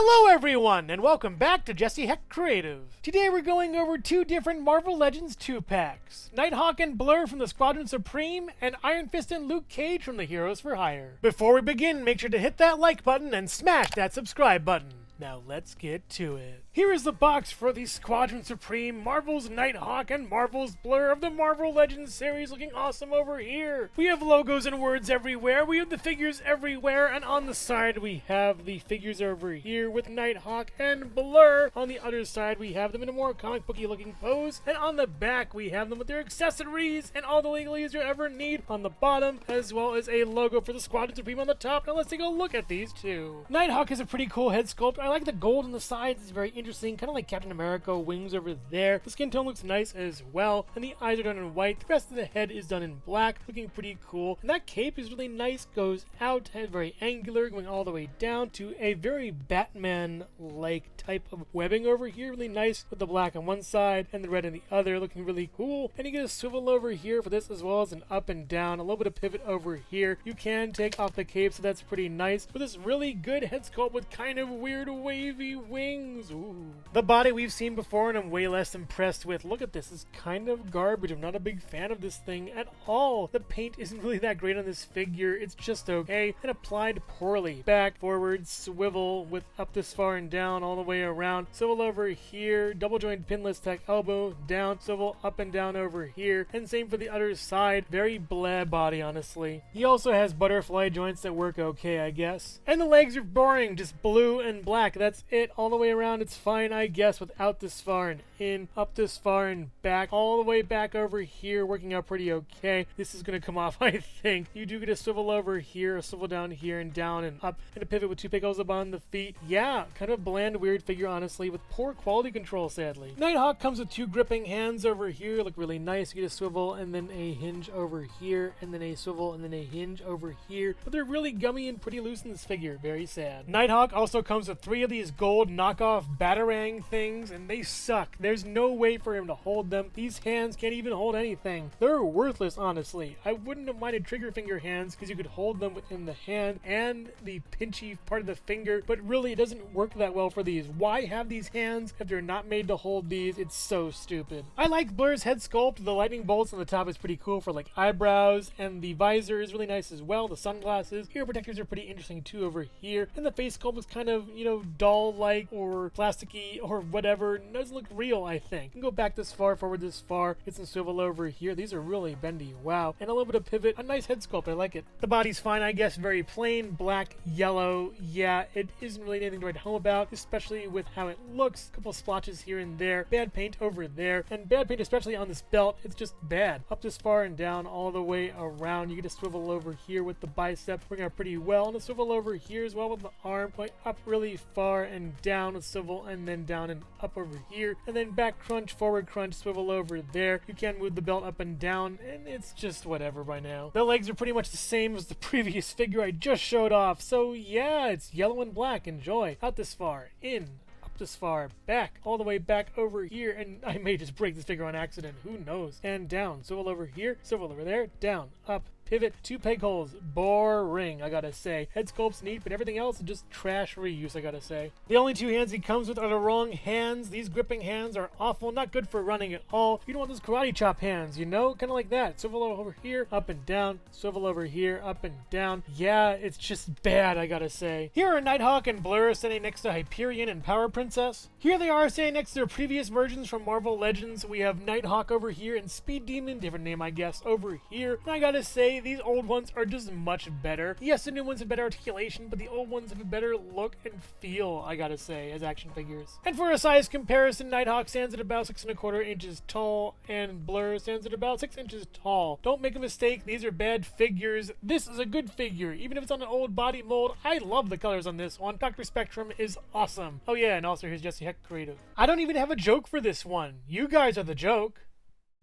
Hello everyone, and welcome back to Hecht Creative. Today we're going over two different Marvel Legends 2-packs. Nighthawk and Blur from the Squadron Supreme, and Iron Fist and Luke Cage from the Heroes for Hire. Before we begin, make sure to hit that like button and smash that subscribe button. Now let's get to it. Here is the box for the Squadron Supreme, Marvel's Nighthawk, and Marvel's Blur of the Marvel Legends series, looking awesome over here. We have logos and words everywhere, we have the figures everywhere, and on the side we have the figures over here with Nighthawk and Blur. On the other side we have them in a more comic booky looking pose, and on the back we have them with their accessories and all the legalese you ever need on the bottom, as well as a logo for the Squadron Supreme on the top. Now let's take a look at these two. Nighthawk is a pretty cool head sculpt. I like the gold on the sides, it's very interesting, kind of like Captain America, wings over there. The skin tone looks nice as well, and the eyes are done in white. The rest of the head is done in black, looking pretty cool. And that cape is really nice, goes out, and very angular, going all the way down to a very Batman-like type of webbing over here. Really nice with the black on one side and the red on the other, looking really cool. And you get a swivel over here for this, as well as an up and down, a little bit of pivot over here. You can take off the cape, so that's pretty nice. With this really good head sculpt with kind of weird wavy wings. Ooh. The body we've seen before and I'm way less impressed with. Look at this, it's kind of garbage. I'm not a big fan of this thing at all. The paint isn't really that great on this figure. It's just okay and applied poorly. Back, forward, swivel with up this far and down all the way around. Swivel over here, double joint pinless tech elbow, down, swivel up and down over here. And same for the other side. Very blah body, honestly. He also has butterfly joints that work okay, I guess. And the legs are boring, just blue and black. That's it. All the way around, it's fine, I guess, without this far and in, up this far and back, all the way back over here, working out pretty okay. This is going to come off, I think. You do get a swivel over here, a swivel down here, and down and up, and a pivot with two pickles up on the feet. Yeah, kind of bland, weird figure, honestly, with poor quality control, sadly. Nighthawk comes with two gripping hands over here, look really nice. You get a swivel, and then a hinge over here, and then a swivel, and then a hinge over here. But they're really gummy and pretty loose in this figure. Very sad. Nighthawk also comes with three of these gold knockoff Batarang things, and they suck. There's no way for him to hold them. These hands can't even hold anything. They're worthless, honestly. I wouldn't have minded trigger finger hands because you could hold them within the hand and the pinchy part of the finger, but really it doesn't work that well for these. Why have these hands if they're not made to hold these? It's so stupid. I like Blur's head sculpt. The lightning bolts on the top is pretty cool for like eyebrows, and the visor is really nice as well. The sunglasses, ear protectors are pretty interesting too over here, and the face sculpt is kind of, you know, doll-like or plasticky or whatever. It doesn't look real, I think. You can go back this far, forward this far, get some swivel over here. These are really bendy. Wow. And a little bit of pivot. A nice head sculpt. I like it. The body's fine, I guess. Very plain, black, yellow. Yeah, it isn't really anything to write home about, especially with how it looks. A couple splotches here and there. Bad paint over there. And bad paint especially on this belt. It's just bad. Up this far and down all the way around. You get a swivel over here with the bicep, working out pretty well. And a swivel over here as well with the arm, going up really far and down, a swivel, and then down and up over here, and then back crunch, forward crunch, swivel over there. You can move the belt up and down, and it's just whatever by now. The legs are pretty much the same as the previous figure I just showed off, so yeah, it's yellow and black. Enjoy. Out this far, in, up this far, back, all the way back over here, and I may just break this figure on accident, who knows. And down, swivel over here, swivel over there, down, up, pivot, two peg holes. Boring, I gotta say. Head sculpt's neat, but everything else is just trash reuse, I gotta say. The only two hands he comes with are the wrong hands. These gripping hands are awful, not good for running at all. You don't want those karate chop hands, you know? Kind of like that. Swivel over here, up and down. Swivel over here, up and down. Yeah, it's just bad, I gotta say. Here are Nighthawk and Blur standing next to Hyperion and Power Princess. Here they are standing next to their previous versions from Marvel Legends. We have Nighthawk over here and Speed Demon, different name I guess, over here. And I gotta say, these old ones are just much better. Yes, the new ones have better articulation, but the old ones have a better look and feel, I gotta say, as action figures. And for a size comparison, Nighthawk stands at about 6¼ inches tall, and Blur stands at about 6 inches tall. Don't make a mistake, these are bad figures. This is a good figure, even if it's on an old body mold. I love the colors on this one. Dr. Spectrum is awesome. Oh yeah, and also here's Hecht Creative. I don't even have a joke for this one. You guys are the joke.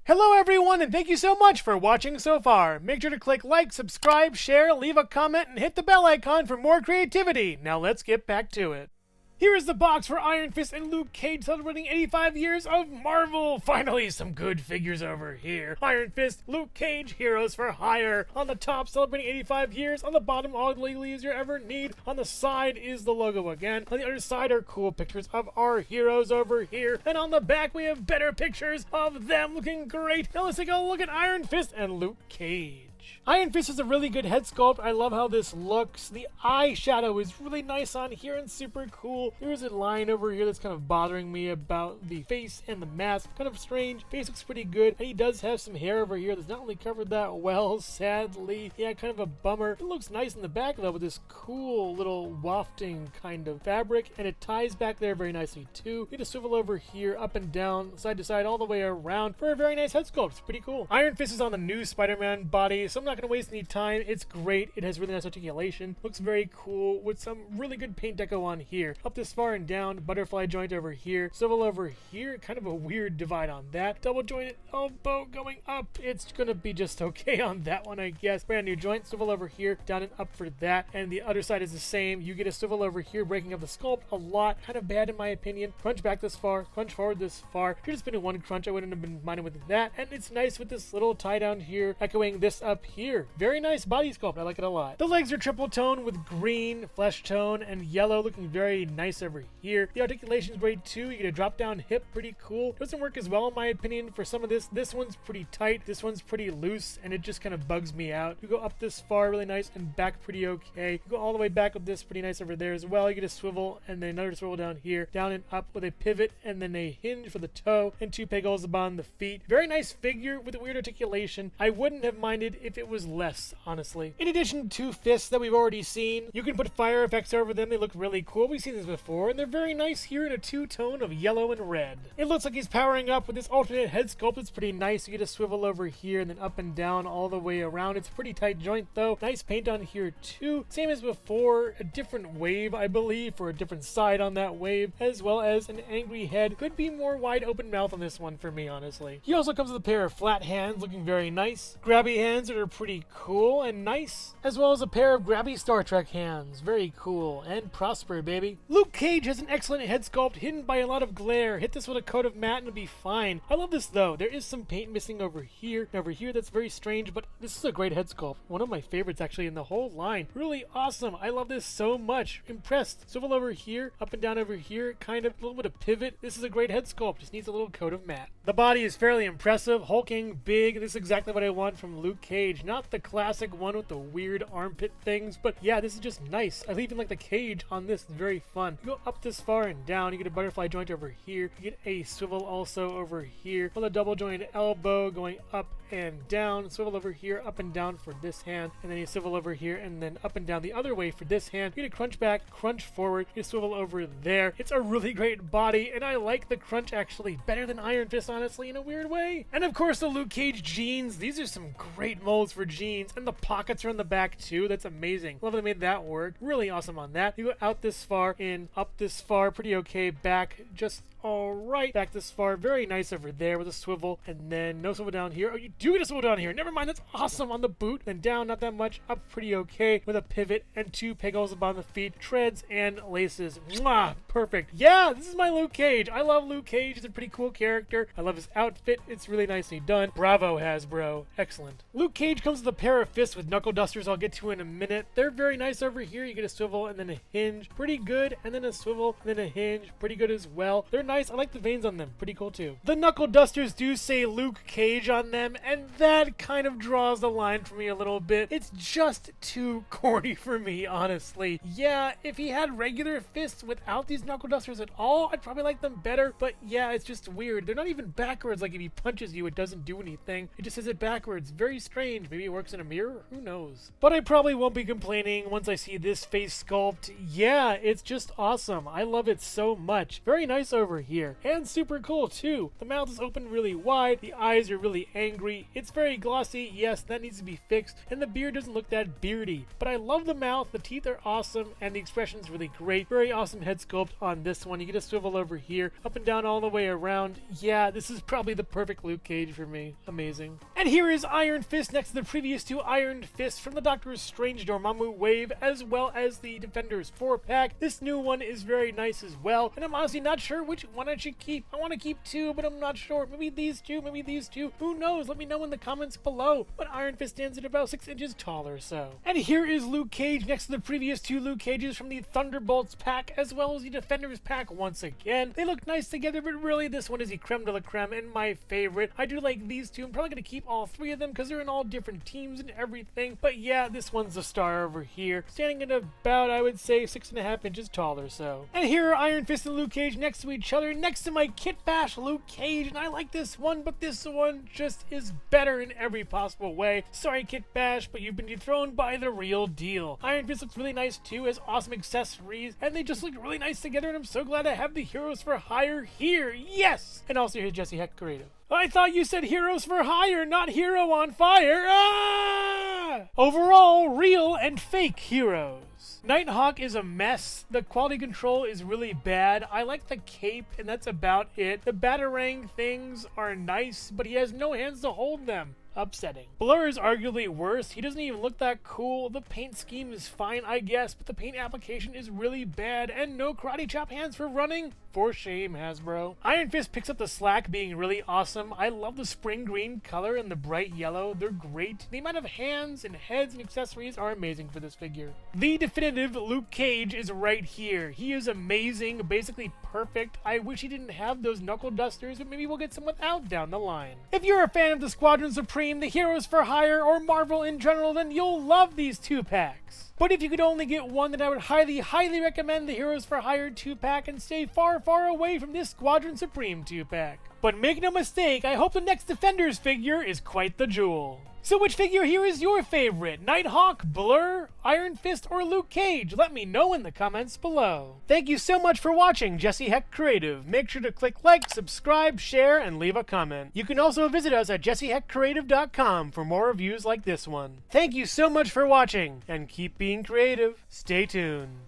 Hello everyone, and thank you so much for watching so far. Make sure to click like, subscribe, share, leave a comment, and hit the bell icon for more creativity. Now let's get back to it. Here is the box for Iron Fist and Luke Cage celebrating 85 years of Marvel. Finally, some good figures over here. Iron Fist, Luke Cage, Heroes for Hire. On the top, celebrating 85 years. On the bottom, all the legalese you ever need. On the side is the logo again. On the other side are cool pictures of our heroes over here. And on the back, we have better pictures of them looking great. Now let's take a look at Iron Fist and Luke Cage. Iron Fist is a really good head sculpt. I love how this looks. The eyeshadow is really nice on here and super cool. There's a line over here that's kind of bothering me about the face and the mask. Kind of strange. Face looks pretty good. And he does have some hair over here that's not really covered that well, sadly. Yeah, kind of a bummer. It looks nice in the back though with this cool little wafting kind of fabric. And it ties back there very nicely too. You just swivel over here, up and down, side to side, all the way around for a very nice head sculpt. It's pretty cool. Iron Fist is on the new Spider-Man body, so I'm not going to waste any time. It's great. It has really nice articulation. Looks very cool with some really good paint deco on here. Up this far and down, butterfly joint over here, swivel over here, kind of a weird divide on that. Double jointed elbow going up. It's going to be just okay on that one, I guess. Brand new joint, swivel over here, down and up for that. And the other side is the same. You get a swivel over here, breaking up the sculpt a lot. Kind of bad in my opinion. Crunch back this far, crunch forward this far. If you're just been one crunch, I wouldn't have been minding with that. And it's nice with this little tie down here, echoing this up here. Very nice body sculpt. I like it a lot. The legs are triple tone with green, flesh tone, and yellow, looking very nice over here. The articulation is great too. You get a drop down hip, pretty cool. Doesn't work as well in my opinion for some of this. This one's pretty tight. This one's pretty loose, and it just kind of bugs me out. You go up this far, really nice, and back pretty okay. You go all the way back with this, pretty nice over there as well. You get a swivel, and then another swivel down here, down and up with a pivot, and then a hinge for the toe, and two peg holes upon the feet. Very nice figure with a weird articulation. I wouldn't have minded if it was less, honestly. In addition to fists that we've already seen, you can put fire effects over them. They look really cool. We've seen this before, and they're very nice here in a two-tone of yellow and red. It looks like he's powering up with this alternate head sculpt. It's pretty nice. You get a swivel over here and then up and down all the way around. It's a pretty tight joint, though. Nice paint on here, too. Same as before, a different wave, I believe, for a different side on that wave, as well as an angry head. Could be more wide open mouth on this one for me, honestly. He also comes with a pair of flat hands, looking very nice. Grabby hands that are pretty cool and nice, as well as a pair of grabby Star Trek hands. Very cool. And prosper, baby. Luke Cage has an excellent head sculpt hidden by a lot of glare. Hit this with a coat of matte and it'll be fine. I love this though. There is some paint missing over here and over here. That's very strange, but this is a great head sculpt. One of my favorites actually in the whole line. Really awesome. I love this so much. Impressed. Swivel over here, up and down over here, kind of a little bit of pivot. This is a great head sculpt. Just needs a little coat of matte. The body is fairly impressive, hulking, big. This is exactly what I want from Luke Cage. Not the classic one with the weird armpit things, but yeah, this is just nice. I even like the cage on this. It's very fun. You go up this far and down. You get a butterfly joint over here. You get a swivel also over here. With a double jointed elbow going up and down. Swivel over here, up and down for this hand. And then you swivel over here and then up and down the other way for this hand. You get a crunch back, crunch forward. You swivel over there. It's a really great body, and I like the crunch actually better than Iron Fist, honestly, in a weird way. And of course, the Luke Cage jeans. These are some great molds for jeans, and the pockets are on the back too. That's amazing. Love how they made that work. Really awesome on that. You go out this far, in, up this far, pretty okay. Back, just all right. Back this far, very nice over there with a swivel, and then no swivel down here. Oh, you do get a swivel down here. Never mind, that's awesome on the boot. Then down, not that much. Up, pretty okay with a pivot and two peg holes upon the feet, treads and laces. Mwah, perfect. Yeah, this is my Luke Cage. I love Luke Cage. He's a pretty cool character. I love his outfit. It's really nicely done. Bravo, Hasbro. Excellent. Luke Cage comes with a pair of fists with knuckle dusters I'll get to in a minute. They're very nice over here. You get a swivel and then a hinge. Pretty good. And then a swivel and then a hinge. Pretty good as well. They're nice. I like the veins on them. Pretty cool too. The knuckle dusters do say Luke Cage on them, and that kind of draws the line for me a little bit. It's just too corny for me, honestly. Yeah, if he had regular fists without these knuckle dusters at all, I'd probably like them better, but yeah, it's just weird. They're not even backwards. Like if he punches you, it doesn't do anything. It just says it backwards. Very strange. Maybe it works in a mirror? Who knows? But I probably won't be complaining once I see this face sculpt. Yeah, it's just awesome. I love it so much. Very nice over here. And super cool too. The mouth is open really wide, the eyes are really angry, it's very glossy, yes, that needs to be fixed, and the beard doesn't look that beardy. But I love the mouth, the teeth are awesome, and the expression's really great. Very awesome head sculpt on this one. You get a swivel over here, up and down all the way around. Yeah, this is probably the perfect Luke Cage for me. Amazing. And here is Iron Fist next to the previous two Iron Fists from the Doctor Strange Dormammu wave, as well as the Defenders 4-pack. This new one is very nice as well, and I'm honestly not sure which one I should keep. I want to keep two, but I'm not sure. Maybe these two, maybe these two. Who knows? Let me know in the comments below. But Iron Fist stands at about 6 inches tall or so. And here is Luke Cage next to the previous two Luke Cages from the Thunderbolts pack, as well as the Defenders pack once again. They look nice together, but really this one is the creme de la creme and my favorite. I do like these two. I'm probably going to keep all three of them because they're in all different teams and everything. But yeah, this one's the star over here, standing at about, I would say, 6.5 inches tall or so. And here are Iron Fist and Luke Cage next to each other, next to my Kit Bash Luke Cage, and I like this one, but this one just is better in every possible way. Sorry, Kit Bash, but you've been dethroned by the real deal. Iron Fist looks really nice too, has awesome accessories, and they just look really nice together, and I'm so glad I have the Heroes for Hire here. Yes! And also here's Jesse Hecht Creative. I thought you said Heroes for Hire, not Hero on Fire. Ah! Overall, real and fake heroes. Nighthawk is a mess. The quality control is really bad. I like the cape, and that's about it. The Batarang things are nice, but he has no hands to hold them. Upsetting. Blur is arguably worse. He doesn't even look that cool. The paint scheme is fine, I guess, but the paint application is really bad, and no karate chop hands for running? For shame, Hasbro. Iron Fist picks up the slack, being really awesome. I love the spring green color and the bright yellow. They're great. The amount of hands and heads and accessories are amazing for this figure. The definitive Luke Cage is right here. He is amazing, basically perfect. I wish he didn't have those knuckle dusters, but maybe we'll get some without down the line. If you're a fan of the Squadron Supreme, the Heroes for Hire, or Marvel in general, then you'll love these 2-packs. But if you could only get one, then I would highly recommend the Heroes for Hire 2-pack and stay far away from this Squadron Supreme 2-pack. But make no mistake, I hope the next Defenders figure is quite the jewel. So which figure here is your favorite? Nighthawk, Blur, Iron Fist, or Luke Cage? Let me know in the comments below. Thank you so much for watching Jesse Hecht Creative. Make sure to click like, subscribe, share, and leave a comment. You can also visit us at jessehechtcreative.com for more reviews like this one. Thank you so much for watching, and keep being creative. Stay tuned.